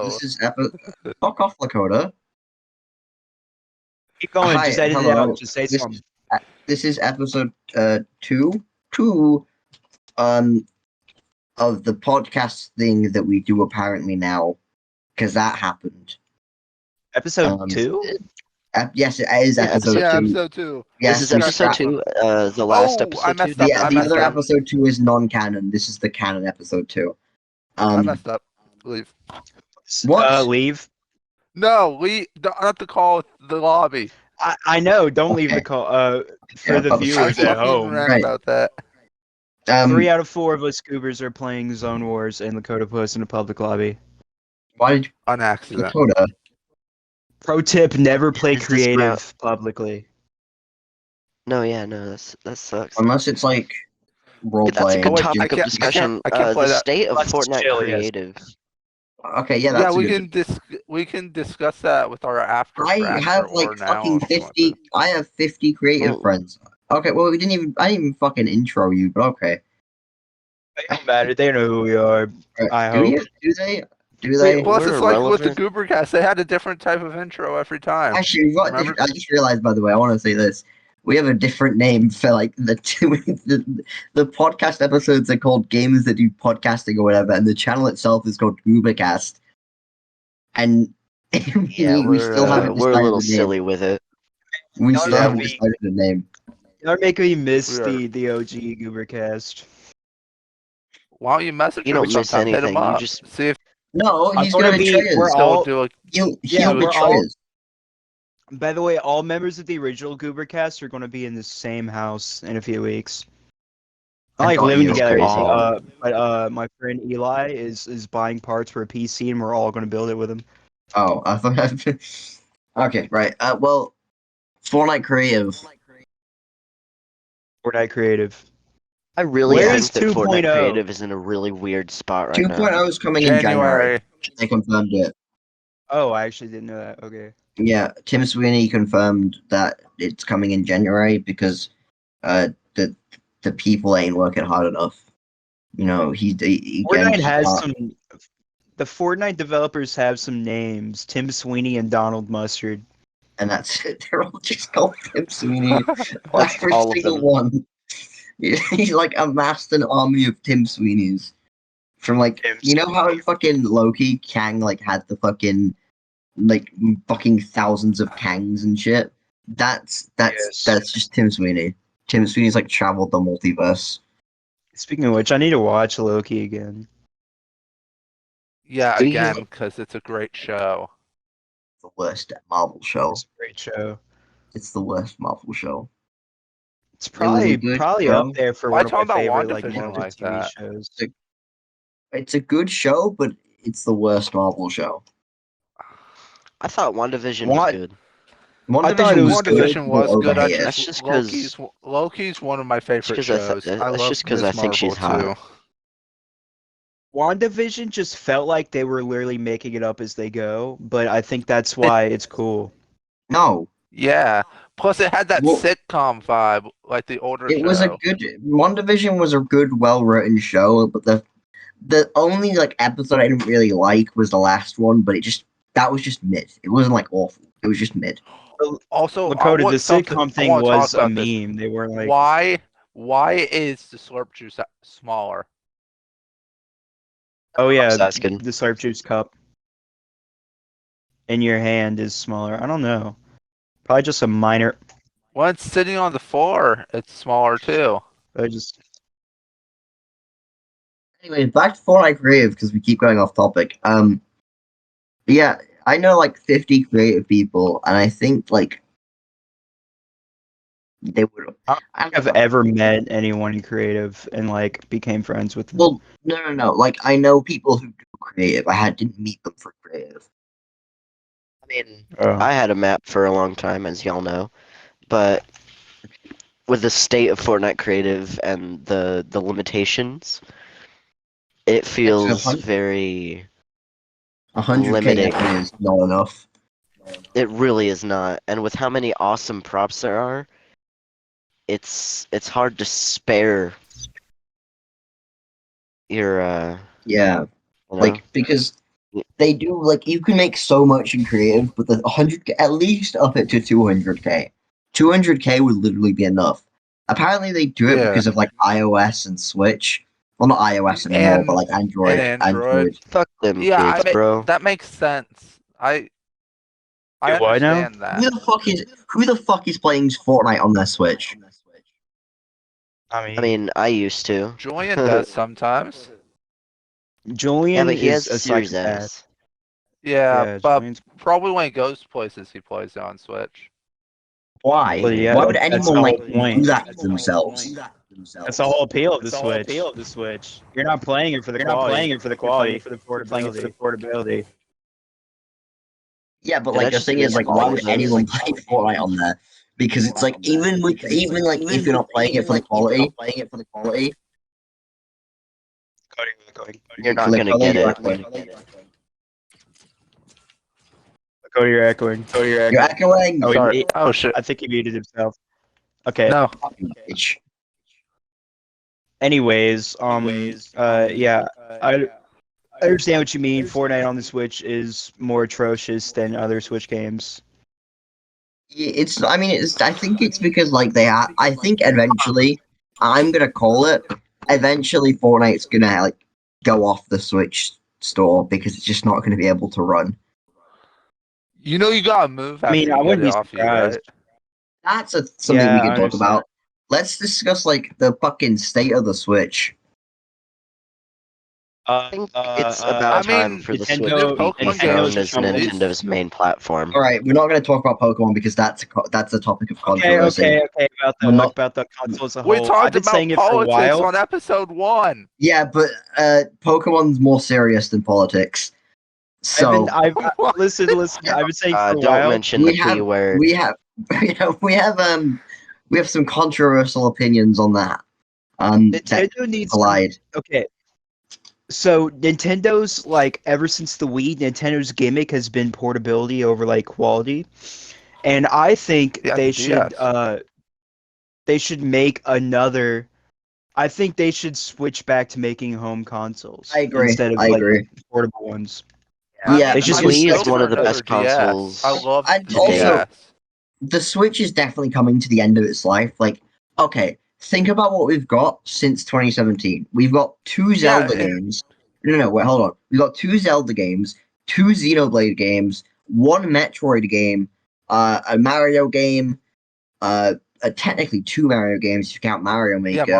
This is fuck off, LaKoda. Keep going. Hi, just edit it hello. out. Just say This something. This is episode 2 of the podcast thing that we do apparently now, because that happened. Episode 2? Yes, it is episode 2. Yeah, episode 2. Yes, This is episode 2, the last episode. I messed 2? up. The other episode 2 is non-canon. This is the canon episode 2. I messed up. Leave. What? Leave. No, not the call with the lobby. I know. Don't leave the call. For the I viewers at home. ran about that. 3 out of 4 of us Scoobers are playing Zone Wars, and LaKoda put us in a public lobby. Why did you... On accident. LaKoda? Pro tip: never play Is this creative publicly. No, that sucks. Unless it's like role That's a playing. good I topic can't- of discussion. I can't play the that. state of Let's Fortnite chill, yes. creative. Okay, yeah, that's we can discuss that with our after. I have like fucking 50. I have 50 creative friends. Okay, well I didn't even fucking intro you, but okay. It don't matter. They know who we are. I hope. Do they? Do they? Plus, We're it's like with the irrelevant. Goobercast, they had a different type of intro every time. Actually, Remember? I just realized, by the way, I want to say this. We have a different name for like the podcast episodes are called Games That Do Podcasting or whatever, and the channel itself is called Goobercast. And Yeah, we still haven't we're a decided little the name. silly with it. We No, still yeah, haven't we- decided the name. You're making me miss We are. the OG Goobercast. Why don't you message You him don't miss sometime, hit anything, him you up, just- see if No, I'm he's gonna gonna be- betray us. we're he'll all- do a He'll Yeah, we're betray all- us. By the way, all members of the original Goobercast are going to be in the same house in a few weeks. I I like thought living you were together. crazy. But my friend Eli is buying parts for a PC, and we're all going to build it with him. Oh, I thought. Okay, right. Well, Fortnite Creative. Fortnite Creative. I really Where think is that Fortnite 2.0? creative is in a really weird spot right 2.0 now. is coming in January. January. They confirmed it. Oh, I actually didn't know that. Okay. Yeah, Tim Sweeney confirmed that it's coming in January because the people ain't working hard enough. You know, he Fortnite has some. The Fortnite developers have some names: Tim Sweeney and Donald Mustard. and that's it. They're all just called Tim Sweeney. Every all of single them. one. He's like amassed an army of Tim Sweeneys. From like, Tim you know how in fucking Loki, Kang like had the fucking thousands of Kangs and shit. That's Yes. just Tim Sweeney. Tim Sweeney's like traveled the multiverse. Speaking of which, I need to watch Loki again. Yeah, Do you- again, because it's a great show. The worst Marvel show. It's a great show. It's the worst Marvel show. It's was a probably good probably show. up there for Why one of talk my about favorite like WandaVision Marvel like TV that? shows. It's a good show, but it's the worst Marvel show. I thought WandaVision What? was good. I thought it was good. WandaVision was but good. overhated. That's just 'cause- Loki's one of my favorite It's 'cause I shows. th- I that's love just 'cause Ms. I think she's Marvel, hot. too. WandaVision just felt like they were literally making it up as they go, but I think that's why it's cool. No, Yeah. Plus, it had that Well- sitcom vibe, like the older it show. was a good. WandaVision was a good, well-written show, but the only like episode I didn't really like was the last one. But that was just mid. It wasn't like awful. It was just mid. Also, LaKoda, the sitcom I thing wanna talk was a about this. meme. They were like, Why is the slurp juice smaller? oh yeah, was asking. the Slurp Juice cup in your hand is smaller. I don't know. Probably just a minor. When it's sitting on the floor, it's smaller too. I just Anyway, back to Fortnite Creative because we keep going off topic. Yeah, I know like 50 creative people, and I think like they would. have ever met anyone in creative and like became friends with them. Well, no. Like I know people who do creative. Didn't meet them for creative. I mean, Oh. I had a map for a long time, as y'all know, but with the state of Fortnite creative and the limitations, it feels very. 100K Limiting. is not enough. It really is not, and with how many awesome props there are, it's hard to spare your Yeah, you know? like because they do like you can make so much in creative, but the 100 at least up it to 200k. 200k would literally be enough. Apparently, they do it Yeah. because of like iOS and Switch. Well, not iOS anymore, but like Android. Android. Fuck them Yeah, kids, bro. that makes sense. I Wait, why now? understand that. Who the fuck is playing Fortnite on their Switch? I mean, I used to. Julian does sometimes. Julian Yeah, but he is has a Series psychopath. S. Yeah, but Julian's- probably when he goes places, he plays it on Switch. Why? Well, yeah, Why would that's anyone the like whole point. do that to themselves? That's the whole appeal of the Switch. You're not playing it for the quality. You're playing it for the portability. Yeah, but Did I like the just thing is, like, miss why all would of those? anyone play Fortnite on there? Because it's like even like if you're not playing it for the quality, You're not gonna get it. Cody, you're echoing. You're echoing. Oh, Sorry. Oh shit. I think he muted himself. Okay. No. Fucking bitch. Anyways, yeah, I understand what you mean. Fortnite on the Switch is more atrocious than other Switch games. Yeah, it's. I mean, it's. I think it's because like they are. I think eventually, I'm gonna call it. Eventually, Fortnite's gonna like go off the Switch store because it's just not gonna be able to run. You know you gotta move after I mean, I you get wouldn't it be off you, right? surprised. That's something Yeah, we I can talk understand. about. Let's discuss like the fucking state of the Switch. I think it's about time for the Switch to be Pokemon confirmed games as is released. Nintendo's main platform. All right, we're not gonna talk about Pokemon because that's a topic of Okay, controversy. about We're not- the console as a We whole. I've talked been about saying it for a politics while. on episode 1. Yeah, but Pokemon's more serious than politics. So Listen. I've been saying for a Don't while. mention the P word. we have we have some controversial opinions on that. That Nintendo needs collide. Okay. So Nintendo's like ever since the Wii, Nintendo's gimmick has been portability over like quality, and I think Yeah, they the should DS. they should make another. I think they should switch back to making home consoles I agree. instead of I like agree. portable ones. Yeah, They should I'm just Wii is still one for of the another best DS. consoles. I love And the also- DS. The Switch is definitely coming to the end of its life. Like, okay, think about what we've got since 2017. We've got 2 Zelda games. No, wait, hold on. We've got 2 Zelda games, 2 Xenoblade games, 1 Metroid game, a Mario game, technically 2 Mario games if you count Mario Maker. Yeah,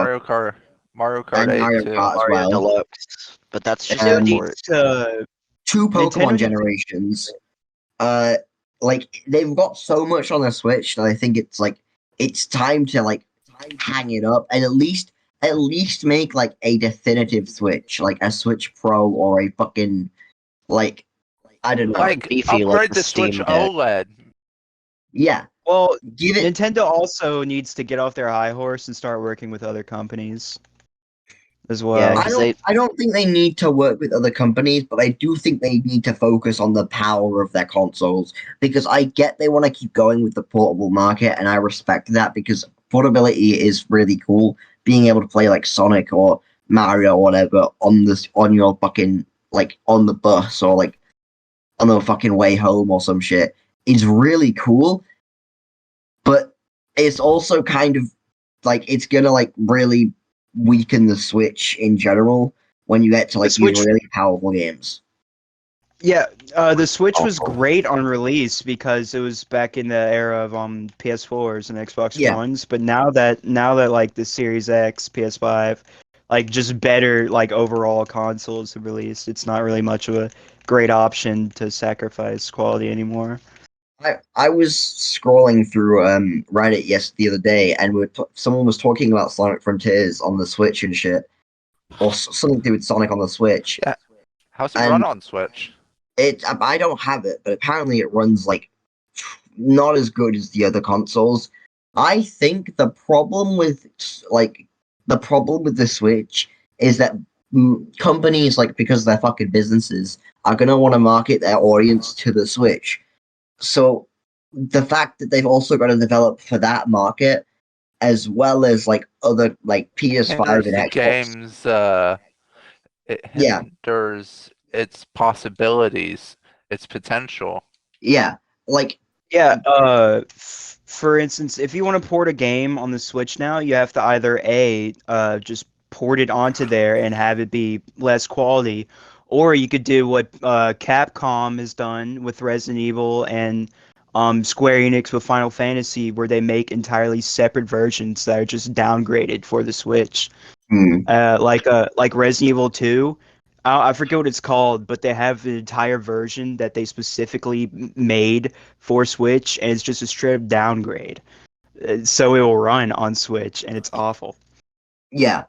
Mario Kart and 8 Mario too. Kart as Mario well. Deluxe, but that's just Um, a Nintendo port. needs to 2 Pokemon Nintendo needs- generations. Like they've got so much on their Switch that I think it's like it's time to like hang it up and at least make like a definitive Switch, like a Switch Pro or a fucking like I don't know. Like, beefy like upgrade the the Switch Steam Deck. OLED. Yeah, Well, give it. Nintendo also needs to get off their high horse and start working with other companies as well. Yeah, I 'cause don't think they need to work with other companies, but I do think they need to focus on the power of their consoles because I get they want to keep going with the portable market, and I respect that because portability is really cool. Being able to play like Sonic or Mario or whatever on your fucking like on the bus or like on the fucking way home or some shit is really cool. But it's also kind of like it's gonna like really weaken the Switch in general when you get to like Switch- these really powerful games. Yeah, the Switch was great on release because it was back in the era of PS4s and Xbox Yeah. Ones. But now that like the Series X, PS5, like just better like overall consoles have released, it's not really much of a great option to sacrifice quality anymore. I was scrolling through Reddit the other day, and someone was talking about Sonic Frontiers on the Switch and shit, or something to do with Sonic on the Switch. Yeah. How's it And- run on Switch? I don't have it, but apparently it runs like not as good as the other consoles. I think the problem with the Switch is that companies like because they're fucking businesses are gonna want to market their audience to the Switch. So the fact that they've also got to develop for that market as well as like other like PS5 Hinders and the Xbox. games. It Yeah. hinders its possibilities, its potential. Yeah, like Yeah, for instance, if you want to port a game on the Switch now, you have to either just port it onto there and have it be less quality, or you could do what Capcom has done with Resident Evil and Square Enix with Final Fantasy, where they make entirely separate versions that are just downgraded for the Switch. hmm, Like Resident Evil 2. I forget what it's called, but they have an entire version that they specifically made for Switch, and it's just a straight up downgrade. So it will run on Switch, and it's awful. yeah.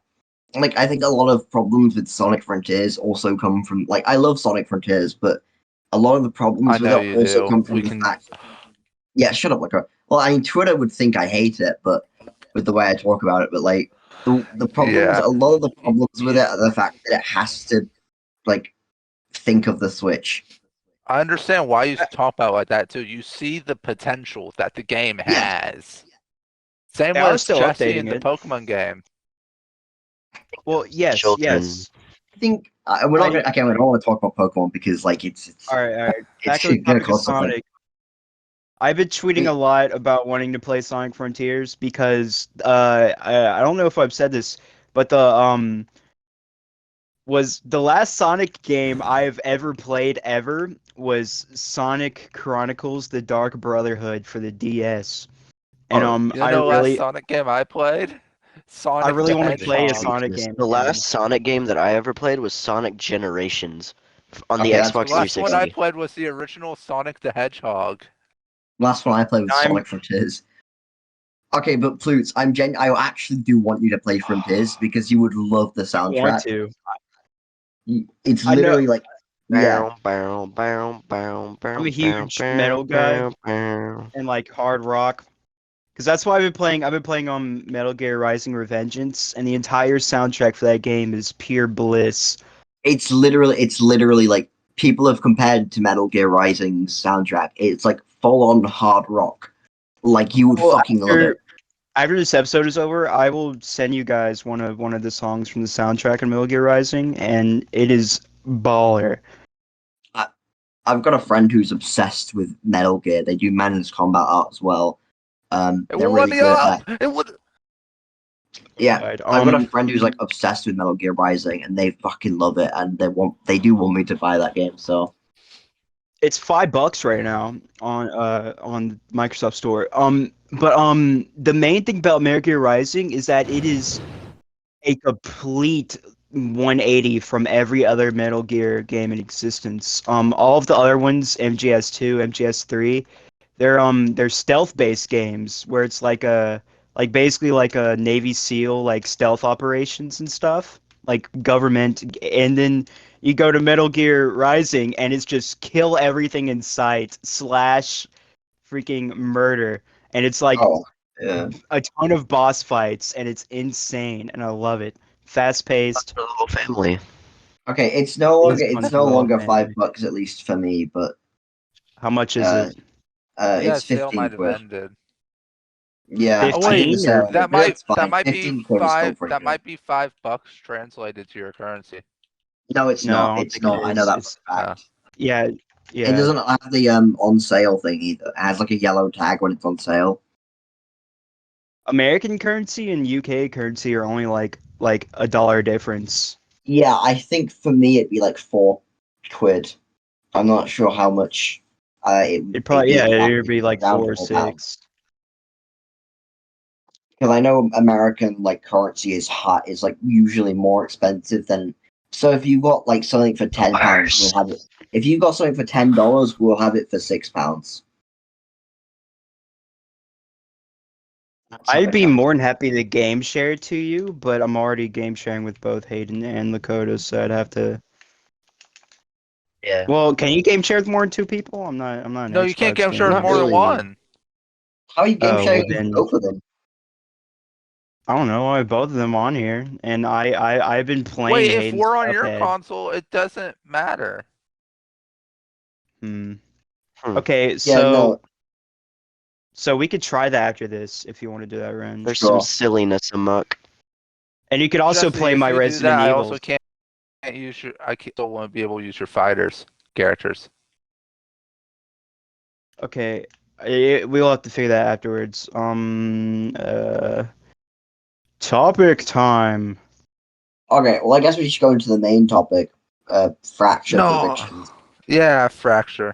Like I think a lot of problems with Sonic Frontiers also come from like I love Sonic Frontiers, but a lot of the I problems with know it you also do. come from We the can. fact. Yeah, shut up, LaKoda. Well, I mean, Twitter would think I hate it, but with the way I talk about it, but like the problems, Yeah. a lot of the Y- problems with y- it are the fact that it has to like think of the Switch. I understand why you talk about it like that too. You see the potential that the game Yeah, has. Same They are with still Jesse in updating the it. Pokemon game. Well, yes, Children. yes. I think we're not I gonna. Okay, we don't want to talk about Pokemon because like it's All right, all right. it's Back to the gonna topic of cost something. Sonic. I've been tweeting a lot about wanting to play Sonic Frontiers because I don't know if I've said this, but the was the last Sonic game I've ever played ever was Sonic Chronicles: The Dark Brotherhood for the DS. And Oh, You know the last Sonic game I played? I Sonic really the want to play a Hedgehog. Sonic Ridiculous. game The again. last Sonic game that I ever played was Sonic Generations on the okay, that's The Xbox last one I 360. played was the original Sonic the Hedgehog. last one I played was I'm Sonic Frontiers. Okay, but Plutes, I actually do want you to play Frontiers because you would love the I want soundtrack. to. It's I know literally like, yeah, Bow, bow, bow, bow, I'm a bow, bow, huge bow, metal guy bow, bow. and like hard rock. Because that's why I've been playing. I've been playing on Metal Gear Rising: Revengeance, and the entire soundtrack for that game is pure bliss. it's literally like people have compared to Metal Gear Rising's soundtrack. It's like full on hard rock. Like you would Well, fucking love it. after this episode is over, I will send you guys one of the songs from the soundtrack of Metal Gear Rising, and it is baller. I've got a friend who's obsessed with Metal Gear. They do Man's Combat Art as well. It They're won't let really me good at up! that. It would. Yeah, Right, I've got a friend who's like obsessed with Metal Gear Rising, and they fucking love it, and they do want me to buy that game. So it's $5 right now on Microsoft Store. But the main thing about Metal Gear Rising is that it is a complete 180 from every other Metal Gear game in existence. All of the other ones, MGS2, MGS3, they're stealth-based games where it's like basically like a Navy SEAL like stealth operations and stuff, like government, and then you go to Metal Gear Rising and it's just kill everything in sight slash freaking murder, and it's like oh yeah. a ton of boss fights, and it's insane, and I love it. Fast paced. For the whole family. Okay, It's fun it's for no the whole longer family. $5 at least for me, but How much is uh, it? Yeah, it's sale 15 might have quid. ended. Yeah, Oh I think wait, the 15 sale or ended, but it's that fine. might be 15 quid is still five. pretty That good. might be $5 translated to your currency. No, it's no? I not. don't It's think it not. I know is. that for It's a fact. yeah, It yeah. doesn't have the on sale thing either. It has like a yellow tag when it's on sale. American currency and UK currency are only like $1 difference. Yeah, I think for me it'd be like 4 quid. I'm not sure how much It it'd probably be it'd exactly, be but like around 4 or £4. 6. Because I know American like currency is hot is like usually more expensive than. So if you got like something for £10, we'll have it. If you got something for $10, we'll have it for £6. That's how I'd it be comes. more than happy to game share it to you, but I'm already game sharing with both Hayden and LaKoda, so I'd have to. Yeah. Well, can you game share with more than 2 people? I'm not an No, you can't Xbox game share with Not gamer. more than really. one. How are you game Oh, well sharing with then both of them? I don't know. I have both of them on here, and I've been playing Wait, if Hayden's we're on your Cuphead. console, it doesn't matter. Hmm. Hmm. Okay, Yeah, no, so we could try that after this if you want to do that, Ren. There's some sure. silliness amok. And you could also Jesse, play if my we do Resident that, I also Evils. can't can't use your. Still want to be able to use your fighters characters. Okay, we'll have to figure that afterwards. Topic time. Okay, well, I guess we should go into the main topic. Fracture predictions. Yeah, fracture.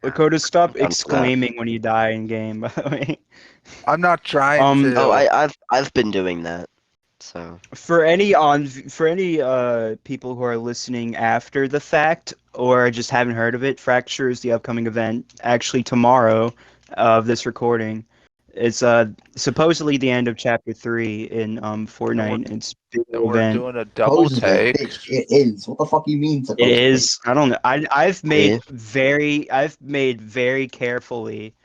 LaKoda, stop I'm down for that. exclaiming when you die in game. By the way, I'm not trying to. Oh, I've been doing that. So for any people who are listening after the fact or just haven't heard of it, Fracture is the upcoming event. Actually, tomorrow of this recording, it's supposedly the end of Chapter 3 in Fortnite. It's a big And we're event. doing a double Supposedly, take. bitch, it is. What the fuck you mean? It Supposedly? is. I don't know. I've made Yeah. very carefully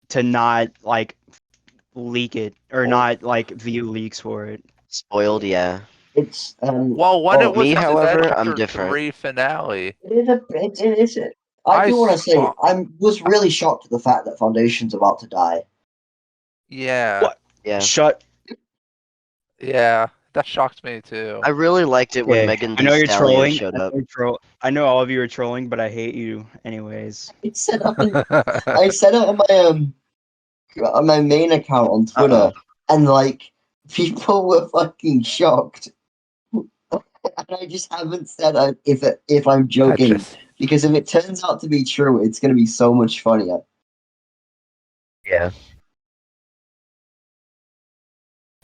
to not like leak it or not like view leaks for it. spoiled, yeah. It's Well, when oh, it was Me, at the however, I'm Chapter different. 3 finale, it is. I I do want to say saw- I was really shocked at the fact that Foundation's about to die. yeah, What? Yeah. Shut. yeah, that shocked me too. I really liked it when Okay. Megan I know Thee you're Stallion trolling. showed I know up. I know all of you are trolling, but I hate you anyways. I said it on my main account on Twitter, Uh-oh. and like people were fucking shocked. And I just haven't said if I'm joking, because if it turns out to be true, it's gonna be so much funnier. Yeah.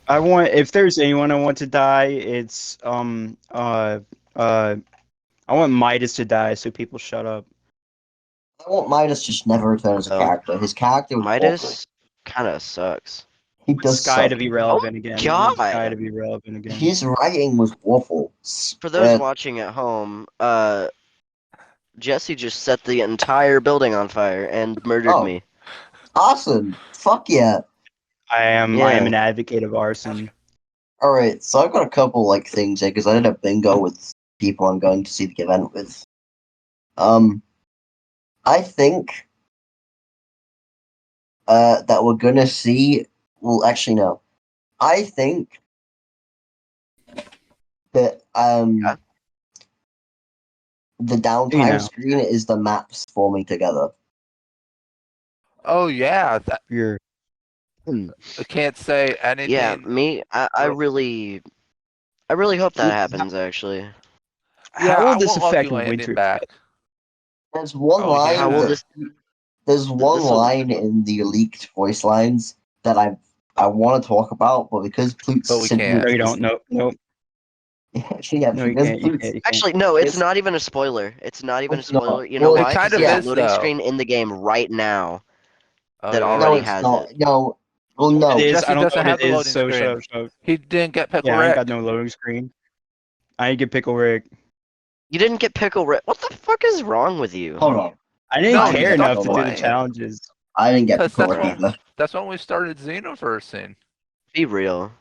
If there's anyone I want to die, it's I want Midas to die so people shut up. I want Midas just never return as a Oh. character. His character was awful. Midas kind of sucks. He does Sky suck. to be relevant again. God. Sky to be relevant again. His writing was awful. For those watching at home, Jesse just set the entire building on fire and murdered Oh. me. Awesome. Fuck yeah. I am Yeah. an advocate of arson. All right, so I've got a couple like things here because I did a bingo with people I'm going to see the event with. I think that we're gonna see. Well, actually, no. I think that the downtime screen is the maps forming together. Oh yeah, You're I can't say anything. Yeah, me, I really hope that happens, actually. Yeah, how will I this won't love affect you landing Winter? back. There's one Oh, line. yeah. How will that- this- There's one this'll- line in the leaked voice lines that I want to talk about, but because Plutz But we simply can't. No, you don't. Nope. actually, yeah, No, you because can't. You Plutz- can't. You can't. Actually, no, it's It's- not even a spoiler. It's not even a It's not. spoiler. You know Well, why? it kind of There's is, a loading though. screen in the game right now Oh, that yeah. already No, it's has not. it. No. Well, no. It is. Jesse I don't know doesn't what have it the is. loading So screen. shut up. He didn't get Pickle Yeah, I ain't Rick. got no loading screen. I ain't get Pickle Rick. You didn't get Pickle Rick. What the fuck is wrong with you? Hold on. I didn't No, care stop enough to do the playing. challenges. I didn't get Because Pickle that's Rick when either. that's when we started Xenoversing. Be real.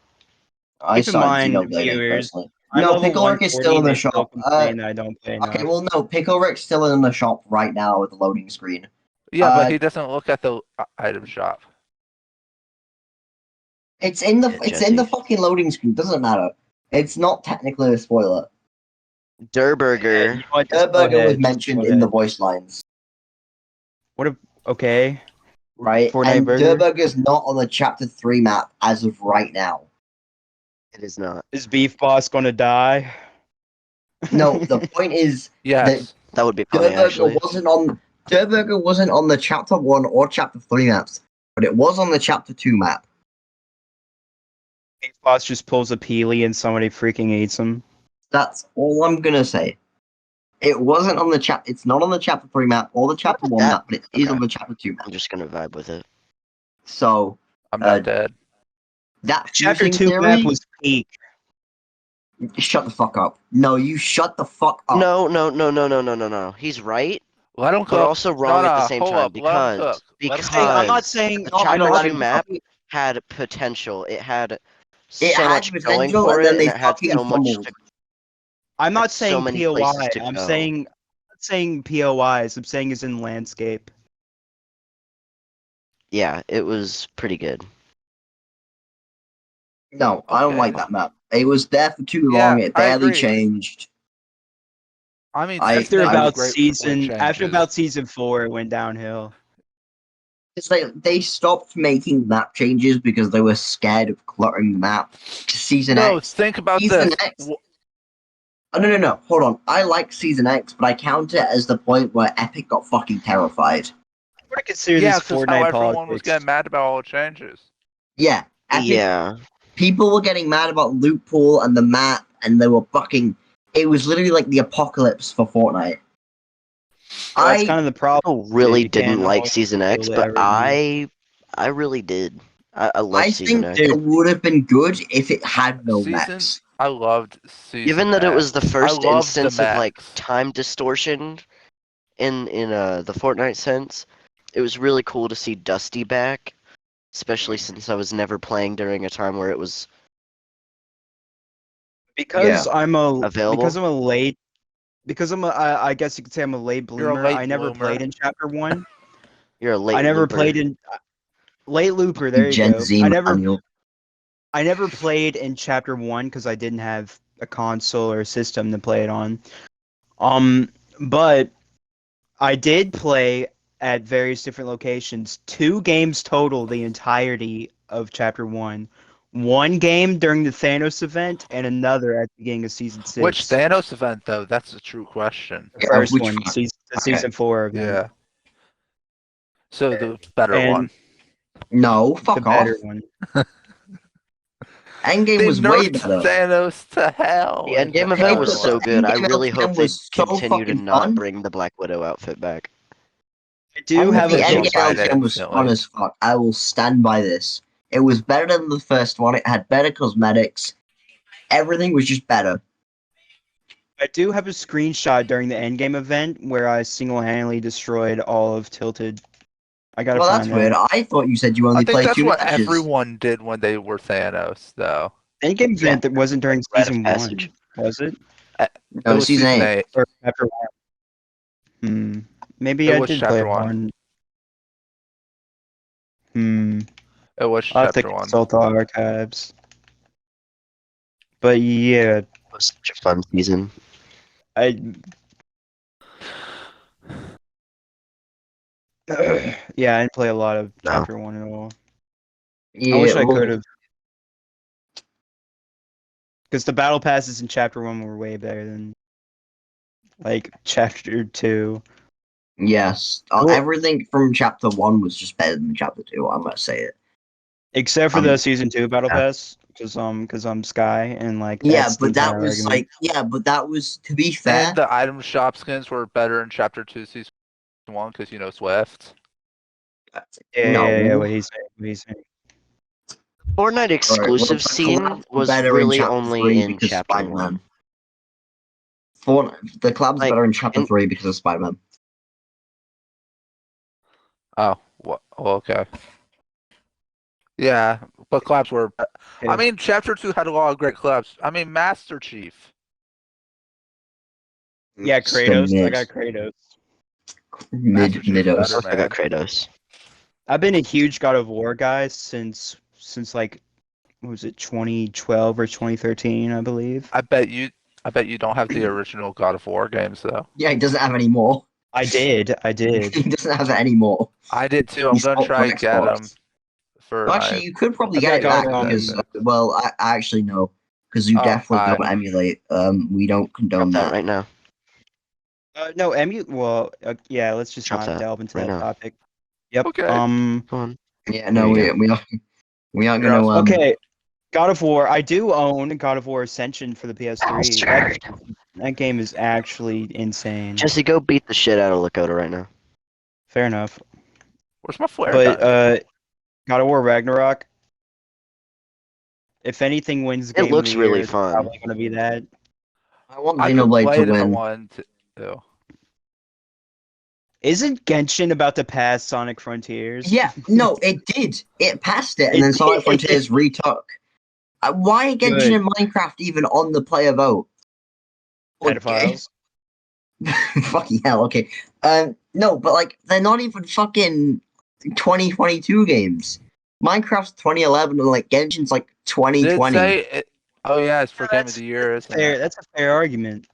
I Keep in started mind, Xenoblade viewers, personally. I'm No, level Pickle Rick is 140 still in and the they still shop. complain that I don't play enough. Okay, well, no, Pickle Rick's still in the shop right now with the loading screen. Yeah, but he doesn't look at the item shop. It's in the Yeah, it's in the Jesse. fucking loading screen. Doesn't matter. It's not technically a spoiler. Durburger. You know what, just go Burger was ahead, mentioned go in the ahead. voice lines, Okay. right? Fortnite and Burger? Burger's not on the Chapter 3 map as of right now. It is not. Is Beef Boss gonna die? No, the point is Yes. That would be funny, actually. Durburger wasn't on the Chapter 1 or Chapter 3 maps, but it was on the Chapter 2 map. Beef Boss just pulls a peely and somebody freaking eats him. That's all I'm gonna say. It wasn't on the chap. It's not on the Chapter 3 map or the Chapter 1 That- map, but it is okay. on the Chapter 2 map. I'm just gonna vibe with it. So I'm not dead. that Chapter fusing 2 theory, map was peak. shut the fuck up. No, you shut the fuck up. No. He's right, Let him but cook. also wrong at the same hold time up. Let him because cook. Let him Hey, I'm not because saying Not gonna Chapter let 2 him map had potential. It had It so had much going potential, for and then it, they and it had fucking so much fumbled. to I'm not That's so saying many POI. places to I'm go. saying POIs. I'm saying it's in landscape. Yeah, it was pretty good. No, I don't Okay. like that map. It was there for too Yeah, long. It I barely agree. changed. I mean, I- After season eight was about great for season, quick after changes. about season 4, it went downhill. It's like they stopped making map changes because they were scared of cluttering the map. Season No, X. think about Season this. X. Oh, no. Hold on. I like Season X, but I count it as the point where Epic got fucking terrified. I would consider Yeah, this because how Fortnite everyone was politics. getting mad about all the changes. Yeah. Epic. Yeah. People were getting mad about loot pool and the map, and they were fucking. It was literally like the apocalypse for Fortnite. Well, that's kind of the problem. People really You can't didn't like always Season X, build but everything. I really did. I loved I Season think X. it would have been good if it had no mechs. I loved season. Given that it was the X. first I loved the instance of like mechs. time distortion in the Fortnite sense, it was really cool to see Dusty back, especially since I was never playing during a time where it was Because available. I guess you could say I'm a late You're a bloomer. late I never bloomer. played in chapter 1. You're a late I never looper. played in late looper. There you Gen go. Z manual. I never played in chapter 1 because I didn't have a console or a system to play it on. But I did play at various different locations. 2 games total the entirety of chapter 1. 1 game during the Thanos event and another at the beginning of season 6. Which Thanos event, though? That's the true question. The first which one, one? season 4 event. Yeah. So the better And one. No, The fuck off. better one. Endgame They was way nerfed better. Thanos to hell. The in Endgame the event better was but so one. good. I Endgame really hope they was so continue to fucking not fun. bring the Black Widow outfit back. I do The have a Endgame Endgame died LTM was instantly. fun as fuck. I will stand by this. It was better than the first one. It had better cosmetics. Everything was just better. I do have a screenshot during the Endgame event where I single-handedly destroyed all of Tilted. I gotta Well, find that's that. weird. I thought you said you I only think played that's 2 what matches. everyone did when they were Thanos, though. Endgame Yeah. event that wasn't during Rite of season passage. 1, was it? It No, was season 8. Or chapter 1? Maybe It I was did play chapter 1. 1. It was I'll have to chapter 1. consult the archives. But yeah, It was such a fun season. yeah, I didn't play a lot of No. chapter 1 at all. Yeah, I wish I well, could have. Because the battle passes in chapter 1 were way better than like chapter 2. yes. Well- Everything from chapter 1 was just better than chapter 2. I'm gonna say it. Except for the season 2 battle yeah. pass. Because I'm Sky and like Yeah, that's the but that entire was argument. but that was, to be fair. And the item shop skins were better in chapter 2 season 1 because, you know, Swift. Yeah, what he's saying. Fortnite exclusive the scene collabs were was better in really chapter only 3 in because chapter Spider-Man. 1. The collabs Like, better in chapter in- 3 because of Spider-Man. Oh, well, okay. Yeah, but collabs were. I mean, chapter 2 had a lot of great collabs. I mean, Master Chief. Yeah, Still Kratos. I mid. got Kratos. Master Chief's Midos. better, I got man. Kratos. I've been a huge God of War guy since like what was it 2012 or 2013, I believe. I bet you don't have the original God of War games though. Yeah, he doesn't have any more. I did. He doesn't have any more. I did too. I'm He's gonna out try for and get Xbox. them for. Well, actually, you could probably I get it got, back because, well, I actually know, because you Oh, definitely hi. don't emulate. We don't condone Drop that that. right now. no, Well, yeah. Let's just Drop not that delve into right that now. topic. Yep. Okay. Come on. Yeah, no, There you we aren't You're gonna. Okay. God of War. I do own God of War Ascension for the PS3. That game is actually insane. Jesse, go beat the shit out of LaKoda right now. Fair enough. Where's my flare But gun? God of War Ragnarok. If anything wins Game looks of the really Year, it's fun. probably gonna be that. I want I could Xenoblade play to it if I win. wanted to. Isn't Genshin about to pass Sonic Frontiers? Yeah, no, it did. It passed it, and then Sonic Frontiers retook. Why are Genshin and Minecraft even on the player vote? Pedophiles. Fucking hell. Okay. No, but like they're not even fucking 2022 games. Minecraft's 2011, and like Genshin's like 2020. Oh yeah, it's for Game of That's the Year, isn't fair. it? That's a fair argument.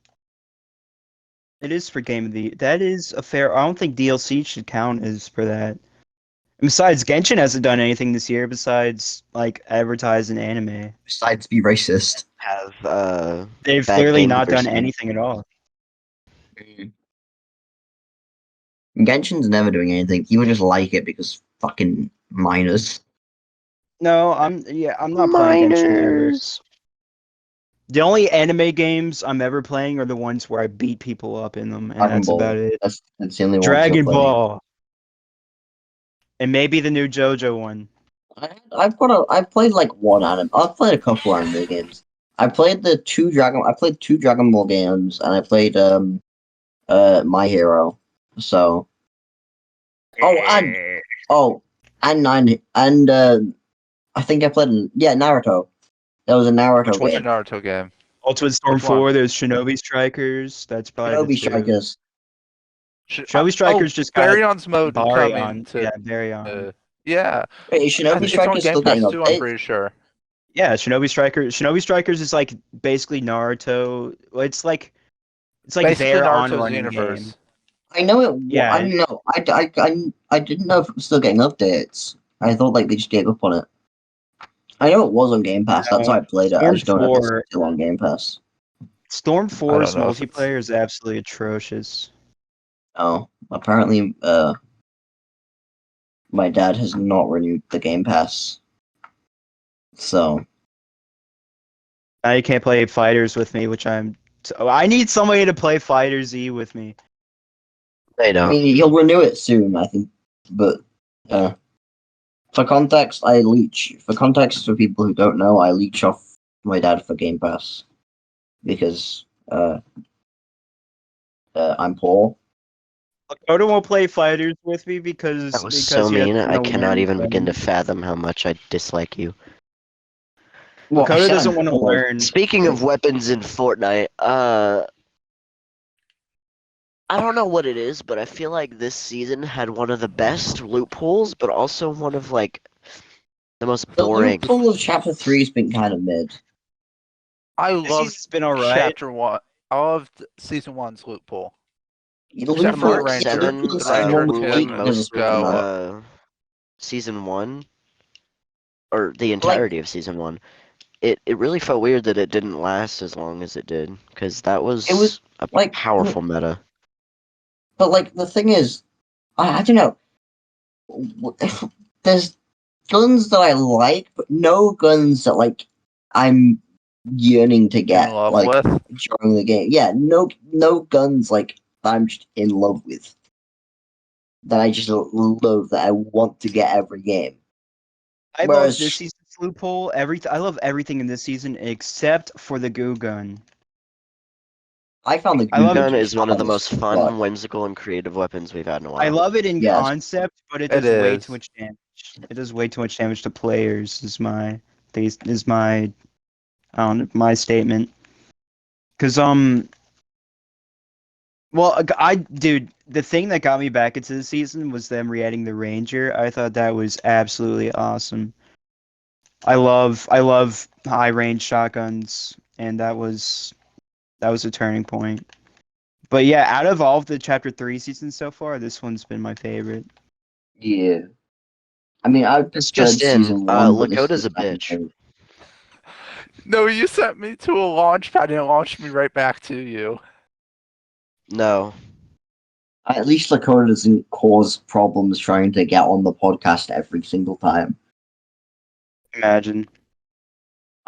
It is for Game of the Year. That is a fair. I don't think DLC should count as for that. And besides, Genshin hasn't done anything this year besides like advertise an anime. Besides, be racist. Have They've bad clearly game not done diversity. anything at all. Genshin's never doing anything. People just like it because fucking minors. No, I'm not playing Genshin ever. Minors. The only anime games I'm ever playing are the ones where I beat people up in them, and Dragon that's Ball. about it. That's the only one. Dragon Ball. And maybe the new JoJo one. I've played like one anime. I've played a couple anime games. I played two Dragon Ball games, and I played My Hero. So and nine and I think I played Naruto. There was a Naruto Which one? What's a game. Naruto game? Ultimate Storm Which one? 4, there's Shinobi Strikers. That's probably Shinobi the two. Strikers. Shinobi Strikers just got Barion's mode coming Baryon. to. Yeah, Baryon. Yeah. Wait, is Shinobi It's on Strikers Game still Pass getting too, I'm updates? pretty sure. Yeah, Shinobi Strikers. Shinobi Strikers is like basically Naruto. Well, it's like Basically their Naruto's on-running universe. game. I know it. Yeah. I know. I didn't know if it was still getting updates. I thought like they just gave up on it. I know it was on Game Pass. That's No, why I played it. I Storm just don't know if 4 it's still on Game Pass. Storm 4's know if it's- multiplayer is absolutely atrocious. Oh, apparently, my dad has not renewed the Game Pass. So Now you can't play Fighters with me, which I need somebody to play Fighter Z with me. They I don't. mean, he'll renew it soon, I think. But for context, I leech. For context, for people who don't know, I leech off my dad for Game Pass because I'm poor. LaKoda won't play Fighters with me because That was so he has mean. to I know cannot when even to- begin to fathom how much I dislike you. Well, I LaKoda said doesn't I'm want to poor. learn. Speaking of weapons in Fortnite, I don't know what it is, but I feel like this season had one of the best loot pools, but also one of like the most The boring. loot pool of Chapter 3 has been kind of mid. I This love season's been alright. Chapter 1. I loved Season 1's loot pool. The Except loot for pool, the yeah, Ranger. the loot pool The in Season Ranger 1 was kid weak and because the of Season Go. 1. Season 1, or the entirety of Season 1, it really felt weird that it didn't last as long as it did, because that was, It was, a like, powerful meta. But like the thing is, I don't know. There's guns that I like, but no guns that like I'm yearning to get In love like with. during the game. Yeah, no guns like I'm just in love with. That I just love that I want to get every game. I Whereas- love this season's loot pool. I love everything in this season except for the goo gun. I found the I love Gun it. is one of the most fun, But whimsical, and creative weapons we've had in a while. I love it in Yes. concept, but it It does way is. too much damage. It does way too much damage to players. My statement. Cause well, dude, the thing that got me back into the season was them re-adding the Ranger. I thought that was absolutely awesome. I love high range shotguns, and that was a turning point. But yeah, out of all of the Chapter 3 seasons so far, this one's been my favorite. yeah, I mean I It's preferred just in, Season 1. but this LaKoda's is a my bitch. favorite. No, you sent me to a launch pad and it launched me right back to you. No. At least LaKoda doesn't cause problems trying to get on the podcast every single time. Imagine.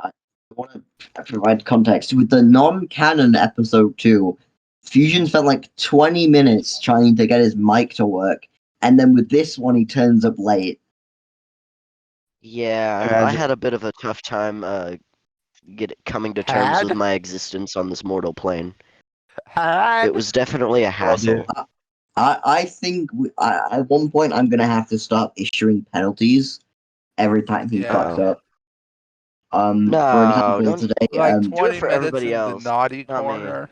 I want to provide context. With the non-canon episode 2, Fusion spent like 20 minutes trying to get his mic to work, and then with this one, he turns up late. Yeah, I Imagine. had a bit of a tough time coming to terms with Had? my existence on this mortal plane. Had? It was definitely a hassle. I think at one point I'm gonna have to start issuing penalties every time he Yeah. fucks up. For No, example, don't- today, Like do it 20 for minutes everybody in else, the naughty not me. corner.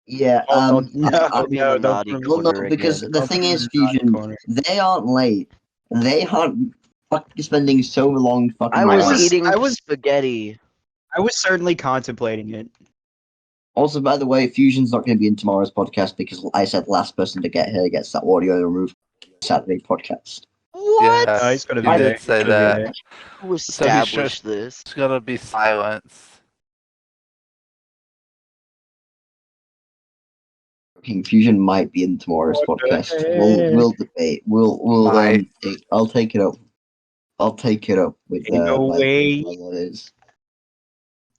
yeah, No, Put me in the naughty don't- well, no, corner because again. the Don't thing put me in is, the naughty Fusion, corner. they aren't late. They aren't fucking spending so long fucking I around. was eating I was- spaghetti. I was certainly contemplating it. Also, by the way, Fusion's not going to be in tomorrow's podcast because I said last person to get here gets that audio removed from the Saturday podcast. What? Yeah, He's gonna be you there. did say He's gonna be that. there. Who So he's established this? It's gonna be silence. King Fusion might be in tomorrow's What the podcast. We'll debate. Might. I'll take it up. I'll take it up with Ain't no way. whoever it is.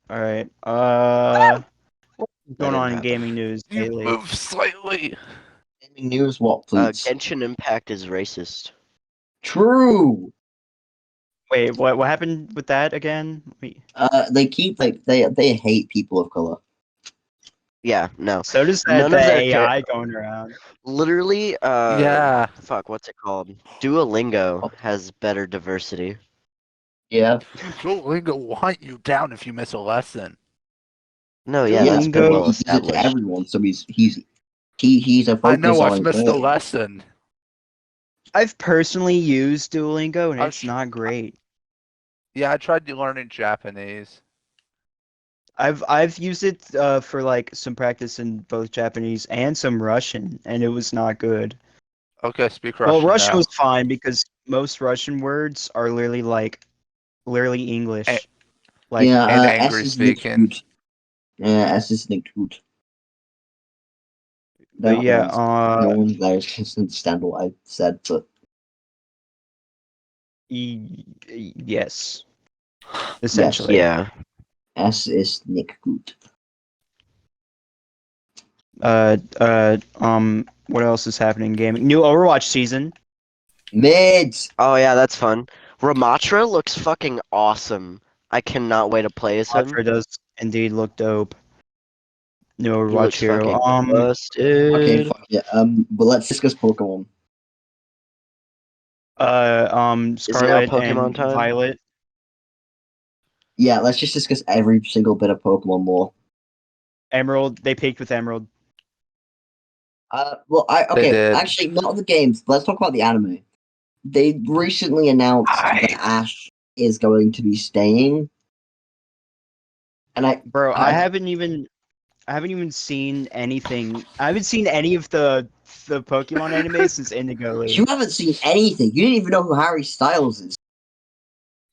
All right. What's That going didn't on in happen. gaming news You lately? move slightly. Gaming news, what please? Genshin Impact is racist. True. Wait, what happened with that again? Wait. They keep they hate people of color. Yeah, no. So does that None the of their AI going around? Literally, Yeah. fuck, what's it called? Duolingo has better diversity. Yeah. Duolingo will hunt you down if you miss a lesson. No, yeah, that's been Duolingo well He does it to established. everyone, so he's a focus I know I've on missed a quality. lesson. I've personally used Duolingo and I've it's not great. Yeah, I tried learning Japanese. I've used it for like some practice in both Japanese and some Russian, and it was not good. Okay, speak Well, Russian Russian now. was fine because most Russian words are literally English. Eh, Like Yeah, and S angry is nicht speaking. gut. Yeah, S is nicht gut. But yeah, no one there can understand what I said, but yes, essentially. Yeah. S is nicht gut. What else is happening in gaming? New Overwatch season. Mids! Oh yeah, that's fun. Ramatra looks fucking awesome. I cannot wait to play as him. Watcher does indeed look dope. New He Overwatch looks hero. fucking busted. Okay, fuck it. But let's discuss Pokemon. Scarlet Pokemon and time? Violet. Yeah, let's just discuss every single bit of Pokemon lore. Emerald. They peaked with Emerald. Okay, did. actually, not the games. Let's talk about the anime. They recently announced that Ash is going to be staying, and Bro, I haven't even seen anything. I haven't seen any of the Pokemon anime since Indigo you League. haven't seen anything. You didn't even know who Harry Styles is.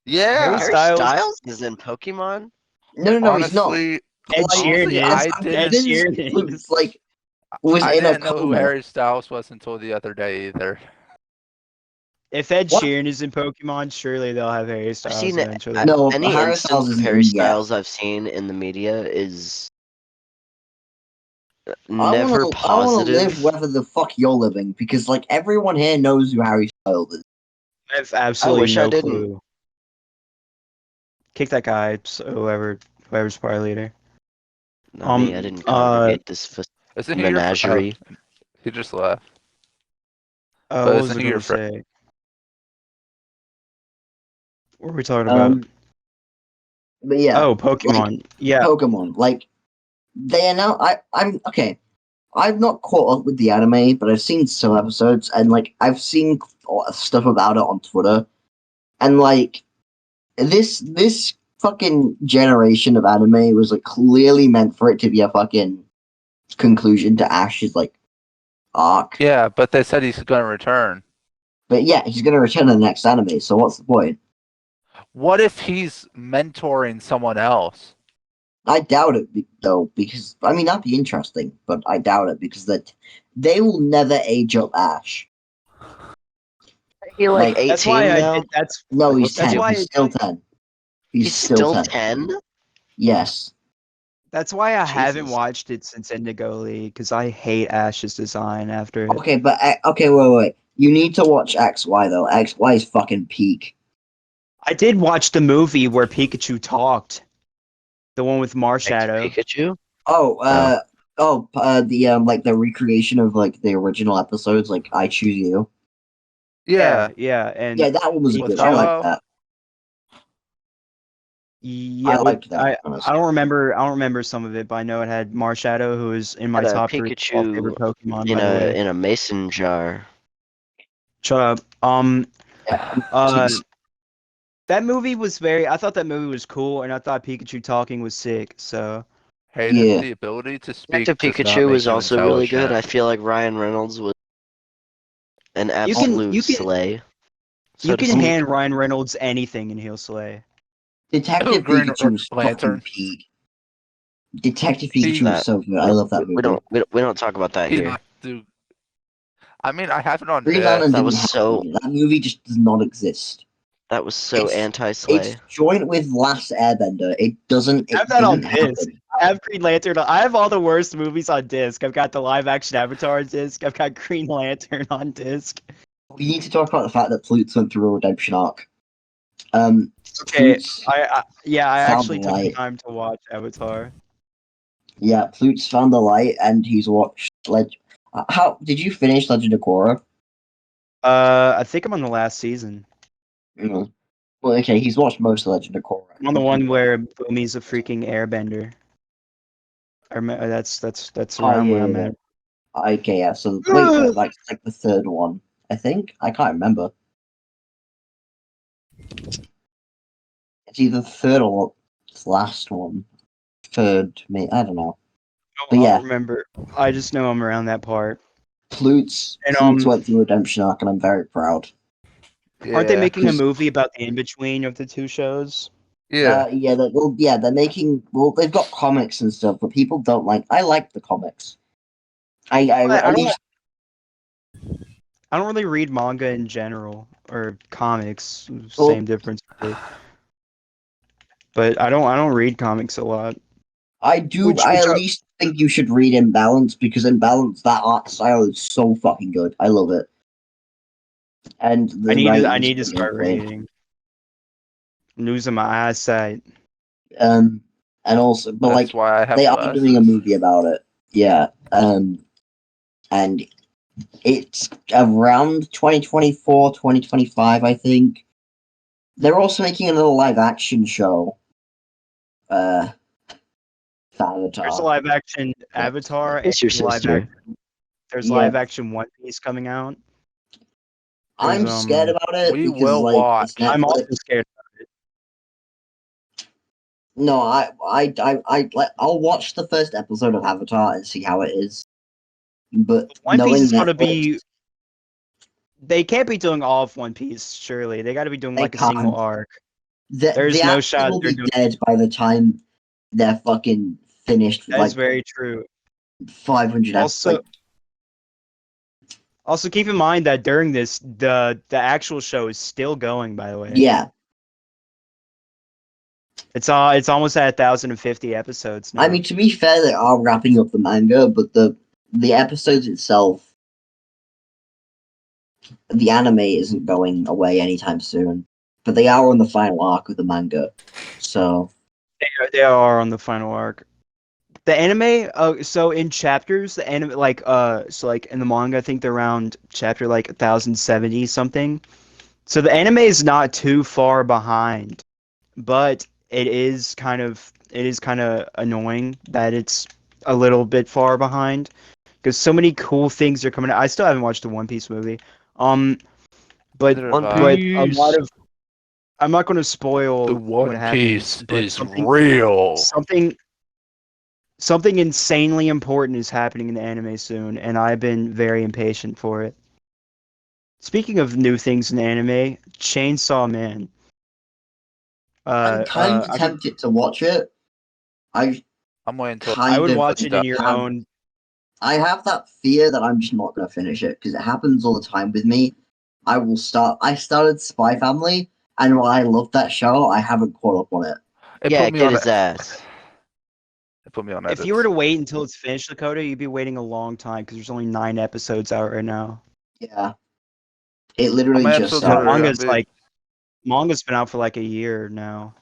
Yeah. Harry Harry Styles- Styles is in Pokemon? No, he's not. Honestly, Ed Sheeran honestly, is. I Ed didn't. Sheeran is. Like, was I in a didn't know who coma. Harry Styles was until the other day either. If Ed What? Sheeran is in Pokemon, surely they'll have Harry I've Styles seen eventually. No, any Harry Styles instance of isn't Harry in yet. Styles I've seen in the media is I never want to positive. live wherever the fuck you're living because like everyone here knows who Harry Styles is. I have absolutely wish I no didn't. clue. Kick that guy, so whoever's party leader. Not me, I didn't congregate this Isn't he your menagerie. He just left. What But was isn't I he your going to say? What were we talking about? But yeah, Oh, Pokemon. Yeah, Pokemon. Like they announced. I'm okay. I've not caught up with the anime, but I've seen some episodes, and like I've seen stuff about it on Twitter, and like this fucking generation of anime was like clearly meant for it to be a fucking conclusion to Ash's like arc. Yeah, but they said he's gonna return. But yeah, he's gonna return in the next anime. So what's the point? What if he's mentoring someone else? I doubt it though, because I mean that'd be interesting, but I doubt it because that they will never age up Ash. He like Like, 18 that's why now? I did. That's No, he's That's 10. why- He's still 10. He's still 10? Yes. That's why I haven't Jesus. watched it since Indigo League, because I hate Ash's design after it. Okay, but okay, wait. You need to watch XY though. XY is fucking peak. I did watch the movie where Pikachu talked. The one with Thanks, Marshadow. Pikachu? The like the recreation of like the original episodes, like I Choose You. Yeah. And Yeah, that one was With good. I Jello? like that. yeah, I liked that. I honestly. don't remember some of it, but I know it had Marshadow, who is in my Had a top 3 Pikachu favorite Pokemon. in by the way. a mason jar. Shut up. Yeah, Uh, jeez. That movie was I thought that movie was cool, and I thought Pikachu talking was sick. So Hey, Yeah. the ability to speak Detective does not Pikachu make was you also really good. I intelligent. feel like Ryan Reynolds was an you can absolute you can slay. So you to can speak. hand Ryan Reynolds anything, and he'll slay. Oh, Detective Green Pikachu was fucking Lantern. peak. Detective He Pikachu was That so good. I love that we movie. don't talk about that he here. do. I mean, I have it on Green Lantern disc. That was didn't so happen. That movie just does not exist. It's anti-slay. joint with Last Airbender. It doesn't. I It have that on didn't disc. happen. I have Green Lantern. I have all the worst movies on disc. I've got the live action Avatar on disc. I've got Green Lantern on disc. We need to talk about the fact that Flutes went through a redemption arc. Okay, Flutes I found actually the took the light. time to watch Avatar. Yeah, Flutes found the light, and he's watched. How did you finish Legend of Korra? I think I'm on the last season. Mm. Well, okay, he's watched most of Legend of Korra. I'm on the one where Bumi's a freaking airbender. I remember that's Oh around where yeah, I'm yeah. at. Okay, yeah. So wait, like the third one, I think. I can't remember. It's either the third or the last one. Third, me. I don't know. But I yeah, don't remember. I just know I'm around that part. Flutes And went through redemption arc, and I'm very proud. aren't they Yeah. making a movie about the in between of the two shows? Yeah. They're making. Well, they've got comics and stuff, but people don't like. I like the comics. I At don't least I don't really read manga in general or comics. well, Same difference. Really. But I don't read comics a lot. I do. Which I which at are, least think you should read Imbalance because Imbalance, that art style is so fucking good. I love it, and the I writing is need to start brilliantly. reading. I'm losing my eyesight. Um, and also, but That's like why I have they are doing a glasses. movie about it. Yeah. And it's around 2024, 2025, I think. They're also making another live action show. For There's a Avatar. live action Avatar and It's your live sister. there's Yeah, live action One Piece coming out. There's I'm scared about it We because will like it's watch. I'm also Netflix. scared. No, I'll watch the first episode of Avatar and see how it is. But One Piece knowing is gonna Netflix, be. They can't be doing all of One Piece. Surely they got to be doing they like a single can't. arc. The There's no actors shot will they're be doing. dead by the time they're fucking finished with That is like very true. 500 Also, like also keep in mind that during this, the actual show is still going. By the way, yeah. it's almost at 1,050 episodes I now. mean, to be fair, they are wrapping up the manga, but the episodes itself, the anime isn't going away anytime soon. But they are on the final arc of the manga, so They are on the final arc. The anime, so in chapters, the anime so like in the manga, I think they're around chapter like 1,070 something. So the anime is not too far behind, but it is kind of annoying that it's a little bit far behind because so many cool things are coming out. I still haven't watched the One Piece movie. Um, but Neither One have I. but a lot Piece. of I'm not going to spoil The what One happens, Piece but is real. something insanely important is happening in the anime soon, and I've been very impatient for it. Speaking of new things in anime, Chainsaw Man. I'm kind of I would tempted to watch it. I I'm waiting until I kind would of watch it in your have own. I have that fear that I'm just not gonna finish it because it happens all the time with me. I started Spy Family, and while I love that show, I haven't caught up on it. it Yeah, put me get on his it. ass. It put me on If edits. you were to wait until it's finished, LaKoda, you'd be waiting a long time because there's only 9 episodes out right now. Yeah, it How literally many just episodes And are started. there gonna be? manga's been out for like a year now.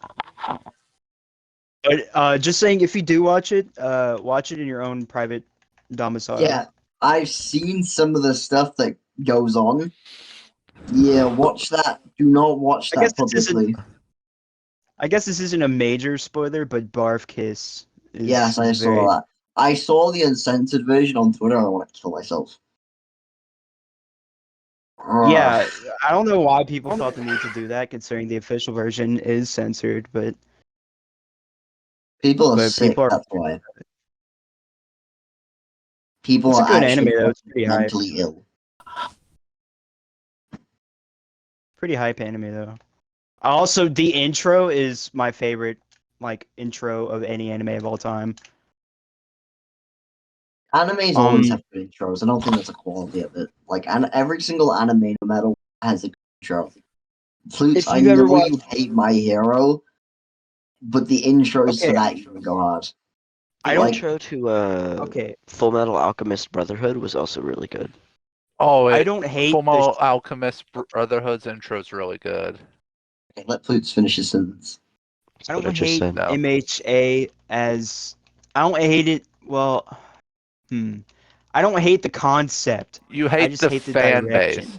But just saying, if you do watch it in your own private domicile. Yeah, I've seen some of the stuff that goes on. Yeah, watch that. Do not watch I guess that this isn't. publicly. I guess this isn't a major spoiler, but Barf Kiss Yes, is I very. saw that. I saw the uncensored version on Twitter. I want to kill myself. Yeah, I don't know why people felt the need to do that, considering the official version is censored, but People are but sick. people are. That's why. People It's a are good anime actually though. It's pretty hype. mentally ill. Pretty hype anime though. Also, the intro is my favorite, like intro of any anime of all time. Animes always have good intros. I don't think that's a quality of it. Like, every single anime, no matter what, has a good intro. Flutes, If I you ever know watch, you hate My Hero, but the intros okay, for that even go hard. I The don't. Like, intro to Okay, Full Metal Alchemist Brotherhood was also really good. Oh, I don't hate Fullmetal the. Alchemist Brotherhood's intro is really good. okay, let Flutes finish his sentence. That's I what don't I just hate said. No. MHA as. I don't hate it. Well, I don't hate the concept. You I hate just the hate the fan direction. base.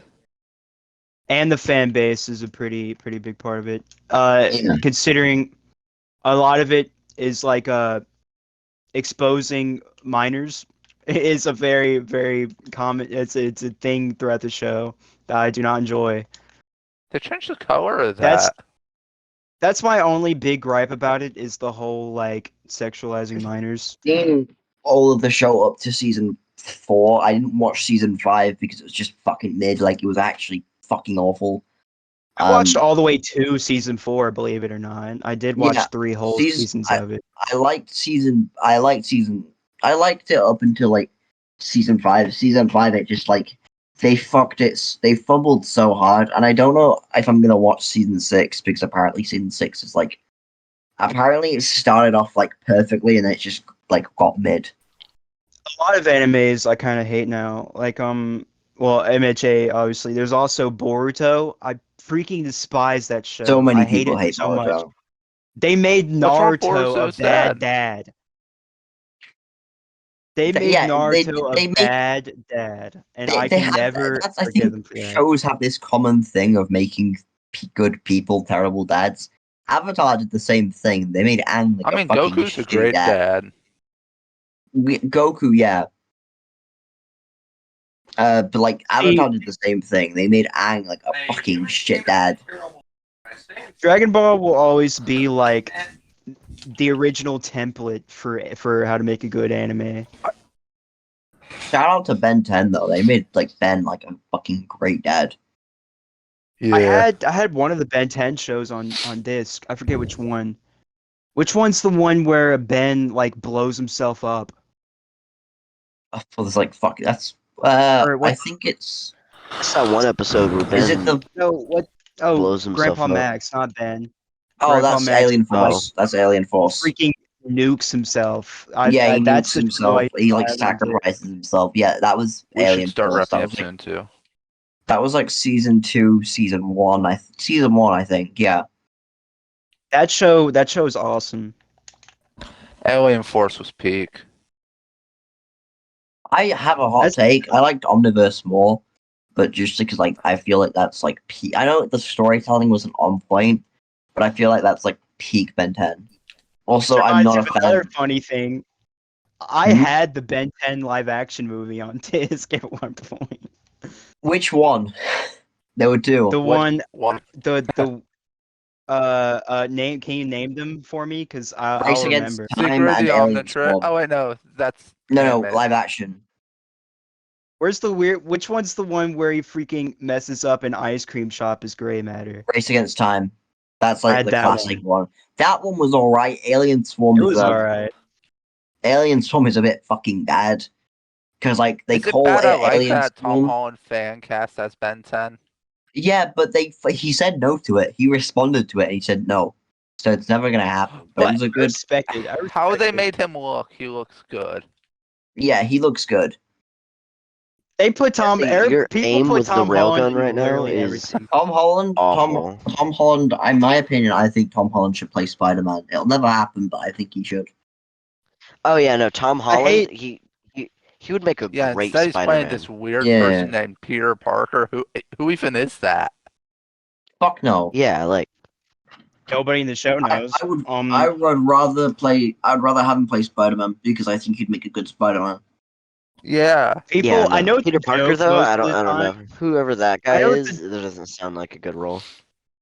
And the fan base is a pretty big part of it. Yeah. Considering a lot of it is like exposing minors is a very common. It's a thing throughout the show that I do not enjoy. They changed the color of That's that. that's my only big gripe about it is the whole like sexualizing minors. Seen all of the show up to season 4. I didn't watch season 5 because it was just fucking mid. Like, it was actually fucking awful. I watched all the way to season 4, believe it or not. I did Yeah, watch 3 whole season. seasons of it. I liked season. I liked it up until like season 5. Season 5, it just like they fucked it. They fumbled so hard, and I don't know if I'm gonna watch season 6 because apparently season 6 is like apparently it started off like perfectly and it just like got mid. A lot of animes I kind of hate now. Like well, MHA obviously. There's also Boruto. I freaking despise that So show. many I hate people it hate so much. Naruto. They made What's wrong with Naruto a Boruto bad sad? dad. They Th- made yeah, Naruto a they make bad dad, and they, I they can have never that's I forgive think them for that. shows have this common thing of making good people terrible dads. Avatar did the same thing. They made Aang like I a mean, fucking Goku's a shitty great dad. dad. Goku, yeah. But like See, Avatar did the same thing. They made Aang like a fucking shit dad. Dragon Ball will always be like the original template for how to make a good anime. Shout out to Ben 10 though. They made like Ben like a fucking great dad. Yeah. I had one of the Ben 10 shows on disc. I forget which one. Which one's the one where Ben like blows himself up? So it's like fuck. That's Or I what? think it's It's that one episode where is it Ben the No, what? Oh, blows himself Grandpa up. Max, not Ben. oh Grandpa that's Max Alien like Force. That's Alien Force. freaking nukes himself. Yeah, he That's nukes the show himself. I He like had on disc. sacrifices himself. Yeah, that was We should Alien start Force. repping it soon too. That was like season 2, season 1. Season 1, I think. Yeah. That show is awesome. Alien Force was peak. I have a hot That's take. I liked Omniverse more, but just because like I feel like that's like peak. I know the storytelling wasn't on point, but I feel like that's like peak Ben 10. Also, I'm reminds not me a of another fan. funny thing. I Hmm? had the Ben 10 live action movie on disc at one point. Which one? There were two. The one, What? the name. Can you name them for me? Because Race I'll Against remember. Time Secret of and the Alien Omnitrix. Swarm. Oh wait, no, that's No, animated. live action. Where's the weird? Which one's the one where he freaking messes up an ice cream shop? Is gray matter? Race Against Time. That's I like had the that classic one. That one was alright. Alien Swarm It is was alright. Alien Swarm is a bit fucking bad. Because like they Is it call bad? it I like Alien that Tom Swarm. Holland fan cast as Ben 10. Yeah, but he said no to it. He responded to it and he said no. So it's never gonna happen. But it But was a I good respect it. I respect How they it. made him look? He looks good. yeah, he looks good. They put Tom. Your People aim put with the Tom Holland railgun in right now literally is everything. awful. Tom Holland, in my opinion, I think Tom Holland should play Spider-Man. It'll never happen, but I think he should. Oh yeah, no, Tom I Holland, hate. he would make a Yeah, great instead he's playing Spider-Man. this weird Yeah. person named Peter Parker. Who even is that? Fuck no. Yeah, like Nobody in the show knows. I'd rather have him play Spider-Man because I think he'd make a good Spider-Man. Yeah. People, Yeah, I no. know it's Peter a Parker joke though. most I of don't. the I don't time. know. Whoever that I guy know is, it doesn't sound like a good role.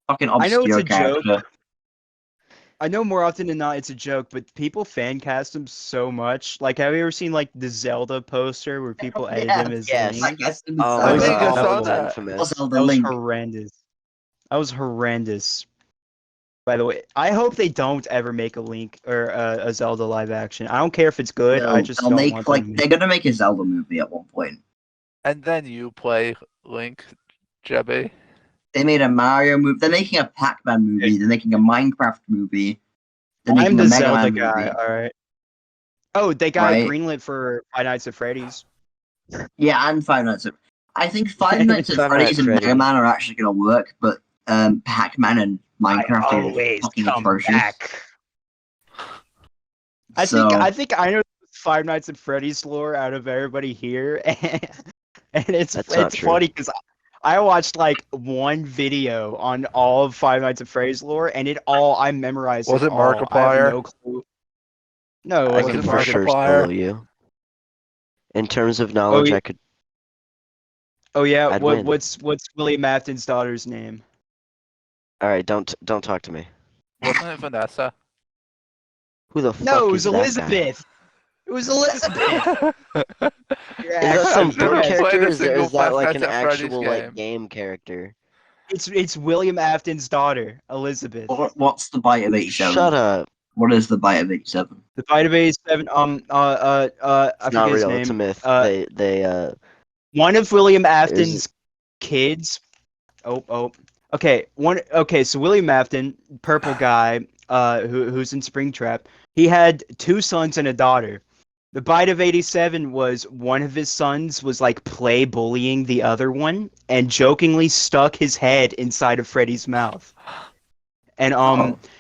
Fucking I know it's obscure a joke. character. I know more often than not it's a joke, but people fan cast him so much. Like, have you ever seen like the Zelda poster where people edit him as Yes. Link? I guess it Oh That my was think I god, that saw was awful. that. infamous. Zelda That was Link. horrendous. That was horrendous. By the way, I hope they don't ever make a Link or a Zelda live action. I don't care if it's good. I just They'll don't make want them like to make. they're gonna make a Zelda movie at one point. And then you play Link, Jebby. They made a Mario movie. They're making a Pac-Man movie. They're making a Minecraft movie. They're I'm making the a Mega Zelda Man guy. movie. All right. Oh, they got Right. greenlit for Five Nights at Freddy's. Yeah, and Five Nights at I think Five Nights at Five Freddy's Nights and Mega Freddy. Man are actually gonna work, but Pac-Man and Minecraft are gonna be fucking atrocious. I So think I know Five Nights at Freddy's lore out of everybody here, and it's That's not it's true. funny because I watched like one video on all of Five Nights at Freddy's lore, and I memorized Was it all. I have Markiplier? no clue. No, it I wasn't can for sure Markiplier? solo you. In terms of knowledge, yeah. I could. Oh yeah, I'd win. what's William Afton's daughter's name? All right, don't talk to me. Wasn't it Vanessa? Who the No, fuck it is was that guy? Elizabeth. It was Elizabeth. You're Is that actually some I've never book correct. played character? a Is single that Five like Nights an at Freddy's actual game. like game character? It's William Afton's daughter, Elizabeth. what's the bite of 87? Shut up. What is the bite of 87? The Fight of 87. I It's forget not his real. It's a name. myth. They One of William there's Afton's kids. Oh. Okay, so William Afton, purple guy, who's in Springtrap. He had two sons and a daughter. The bite of 87 was one of his sons was like play bullying the other one and jokingly stuck his head inside of Freddy's mouth. And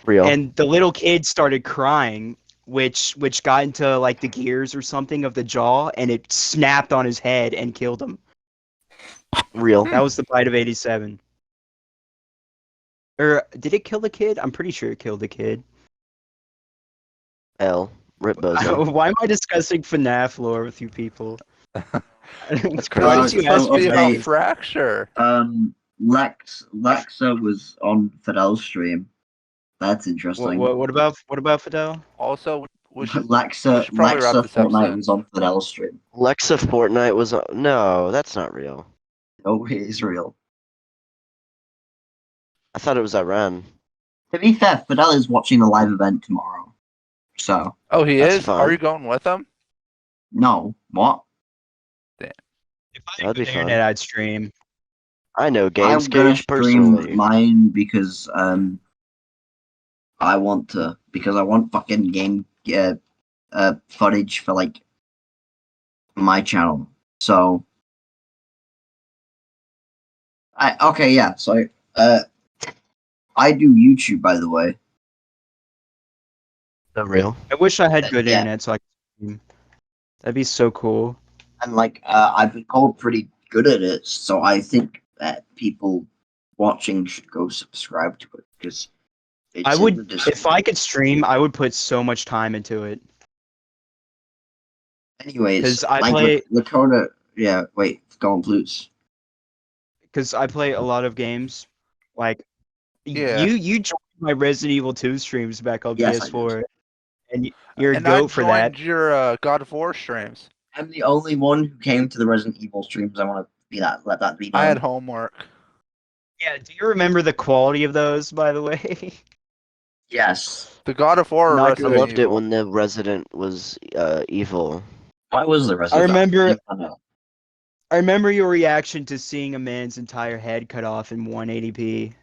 real. and the little kid started crying, which got into like the gears or something of the jaw, and it snapped on his head and killed him. Real. That was the bite of 87. Or did it kill the kid? I'm pretty sure it killed the kid. L. Rip Bozo. Why am I discussing FNAF lore with you people? That's Why Uh, did you It's ask supposed to be me? okay. about Fracture. Lexa was on Fidel's stream. That's interesting. What about Fidel? Also, we should Lexa probably wrap this up Fortnite soon. was on Fidel's stream. Lexa Fortnite was no, that's not real. Oh, it is real. I thought it was Iran. To be fair, Fidel is watching the live event tomorrow. So Oh, he That's is? fine. Are you going with him? no, what? If I That'd be had the fun. internet, I'd stream. I know I'm Games gonna Cage stream personally. mine because I want to because I want fucking game footage for like my channel. So so I do YouTube, by the way. So real. I wish I had good Yeah. internet so I could stream. That'd be so cool. And like I've been called pretty good at it, so I think that people watching should go subscribe to it because I would, if I could stream, I would put so much time into it. Anyways, 'Cause I like play- LaKoda. Yeah, wait, go on, please. Because I play a lot of games. Like, Yeah. you joined my Resident Evil 2 streams back on Yes, I PS4, and you're a And I goat for that. joined your God of War streams. I'm the only one who came to the Resident Evil streams. I want to be that. Let that be known. I had homework. Yeah, do you remember the quality of those, by the way? Yes. The God of War or Not I Resident loved it Evil? when the Resident was evil. Why was the Resident? remember- I know. I remember your reaction to seeing a man's entire head cut off in 180p.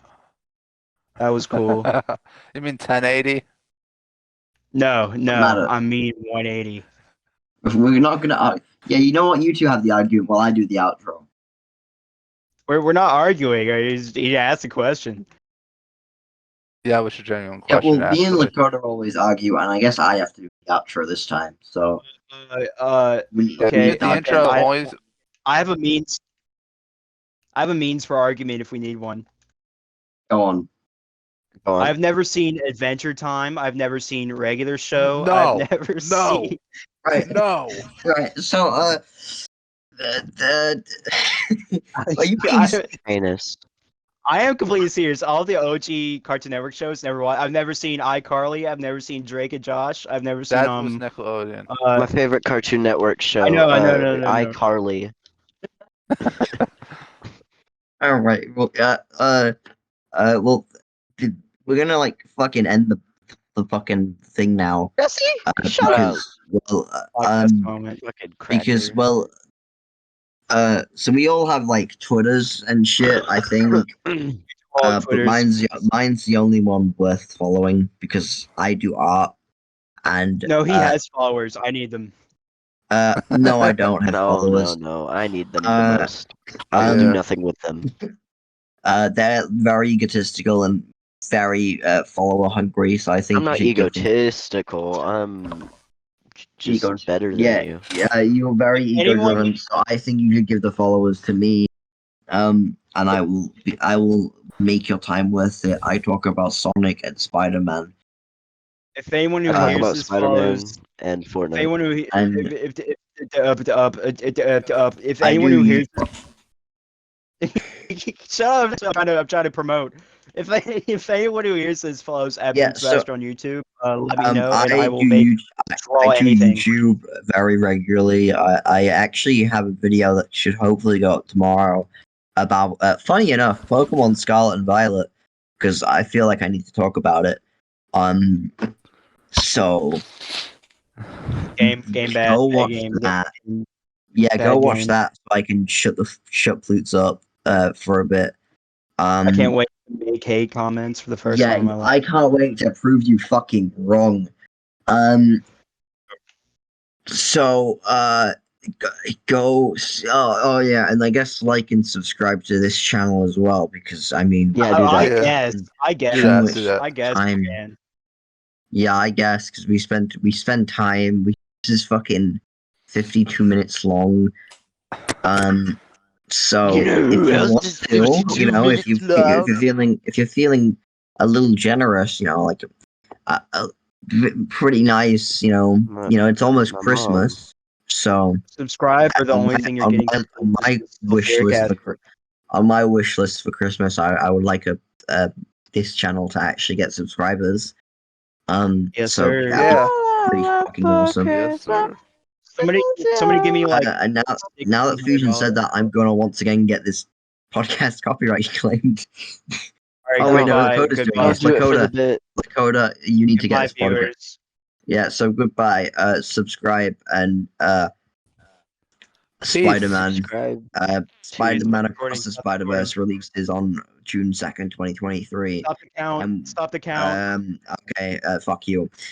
That was cool. You mean 1080? No, matter. I mean 180. We're not gonna. Yeah, you know what? You two have the argument while I do the outro. We're not arguing. He asked a question. Yeah, which is a genuine Yeah, question. well, me and actually. LaKoda always argue, and I guess I have to do the outro this time. So we Okay, The intro I- always. I have a means. I have a means for argument if we need one. go on. Go on. I've never seen Adventure Time. I've never seen Regular Show. No, I've never no. seen. Right. No. Right. So are you being I, Heinous. I am completely serious. All the OG Cartoon Network shows, I've never seen iCarly. I've never seen Drake and Josh. I've never seen That was Nickelodeon. My favorite Cartoon Network show. I know, no. iCarly. all right? Well, well, we're gonna like fucking end the fucking thing now. Jesse, shut up. Because well, podcast moment. Fucking because cracker. well, so we all have like Twitters and shit. I think. All But Twitters. mine's the only one worth following because I do art, and No, he has followers. I need them. no, I don't have No, followers. no. I need them the Uh, most. I'll do Yeah. nothing with them. They're very egotistical and very follower hungry. So I think I'm you not should give them. egotistical. I'm just Ego- better than Yeah, you. yeah, you're very ego Anyone- driven. So I think you should give the followers to me. And I will make your time worth it. I talk about Sonic and Spider-Man. If anyone who I talk hears about this Spider-Man follows, and if Fortnite. anyone who And if I anyone do who use- hears shut up, I'm trying to promote. If anyone who hears this follows Yeah, Ep2 so, on YouTube, let me know and I I will do make draw I do anything. YouTube very regularly. I actually have a video that should hopefully go up tomorrow about, funny enough, Pokemon Scarlet and Violet, because I feel like I need to talk about it. So Game bad. go bad watch game, that. game. Yeah, go bad watch game. that so I can shut Plutes up for a bit. I can't wait to make hate comments for the first Yeah, time in my life. I can't wait to prove you fucking wrong. So go oh yeah, and I guess like and subscribe to this channel as well because I mean Yeah, do I that. Yeah. guess Do that, do that. I guess time. man. Yeah, I guess because we spend time. This is fucking 52 minutes long. So You know if who you else want is to, 52 minutes if you're feeling a little generous, like pretty nice, it's almost my mom. Christmas, so Subscribe for the on only my- thing you're on getting my- from on my this wish Sulfuric list acid. on my wish list for Christmas, I would like this channel to actually get subscribers. Yes, So sir. that would be pretty fucking awesome. Yes, sir. Somebody give me like And now that Fusion said that, I'm gonna once again get this podcast copyright claimed. All right, Oh wait, no, goodbye, LaKoda's doing goodbye, I'll it. do it for the bit. LaKoda, you need to get goodbye, this podcast. viewers. Yeah, so goodbye. Subscribe and Spider-Man. Subscribe. Spider-Man Recording, Across the stop Spider-Verse releases on June 2nd, 2023. Stop the count. Stop the count. Okay, fuck you.